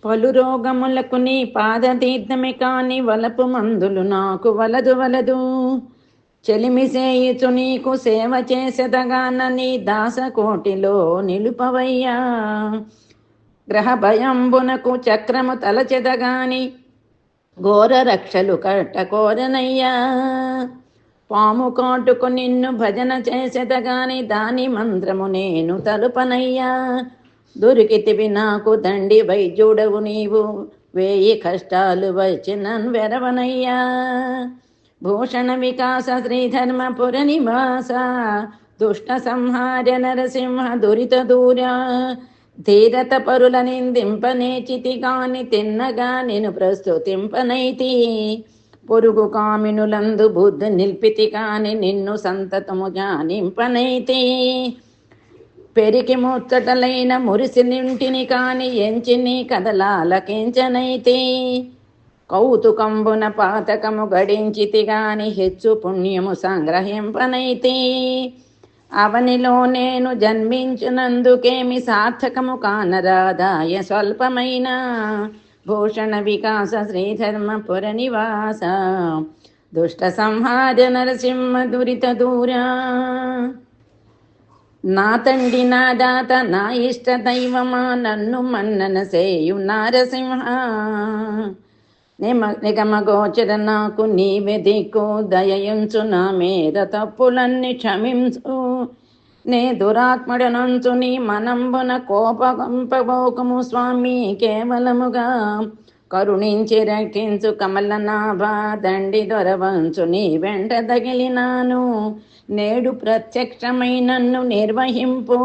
పలు రోగములకు నీ పాదతీర్థమే కాని వలపు మందులు నాకు వలదు వలదు. చెలిమి సేయుచు నీకు సేవ చేసెదగాన నీ దాసకోటిలో నిలుపవయ్యా. గ్రహ భయంబునకు చక్రము తలచెదగాని ఘోర రక్షలు కట్టకోరనయ్యా. పాము కాటుకు నిన్ను భజన చేసెదగాని దాని మంత్రము నేను తలుపనయ్యా. దొరికితివి నాకు దండి వైద్యుడవు నీవు, వేయి కష్టాలు వచ్చినన్ వెరవనయ్యా. భూషణ వికాస శ్రీధర్మపుర నివాస, దుష్ట సంహార నరసింహ దురిత దూర. ధీరత పరుల నిందింపనేచితి గాని తిన్నగా నేను ప్రస్తుతింపనైతి. పొరుగు కామినులందు బుద్ధి నిల్పితి కాని నిన్ను సంతతము జ్ఞానింపనైతి. పెరికి ముచ్చటలైన మురిసి నింటిని కాని ఎంచిని కదలాలకించనైతి. కౌతుకంబున పాతకము గడించితి గాని హెచ్చు పుణ్యము సంగ్రహింపనైతి. అవనిలో నేను జన్మించినందుకేమి సార్థకము కానరాదాయ స్వల్పమైన. భూషణ వికాస శ్రీధర్మపుర నివాస, దుష్ట సంహార నరసింహ దురిత దూరా. నా తండ్రి నా దాత నా ఇష్ట దైవమా నన్ను మన్నన సేయు నారసింహ. నిగమ గోచర నాకు నీవే దిక్కు, దయయుంచు నా మీద తప్పులన్నీ క్షమించు. నే దురాత్ముడనంచు నీ మనంబున కోపంపబోకము స్వామి కేవలముగా. కరుణించి రక్షించు కమలనాభ, దండి దొరవంచు నీ వెంట తగిలినాను. నేడు ప్రత్యక్షమై నన్ను నిర్వహింపు.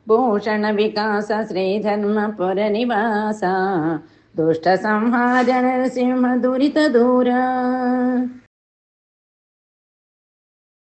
భూషణ వికాస శ్రీధర్మపుర నివాస, దుష్ట సంహార నరసింహ దురిత దూరా.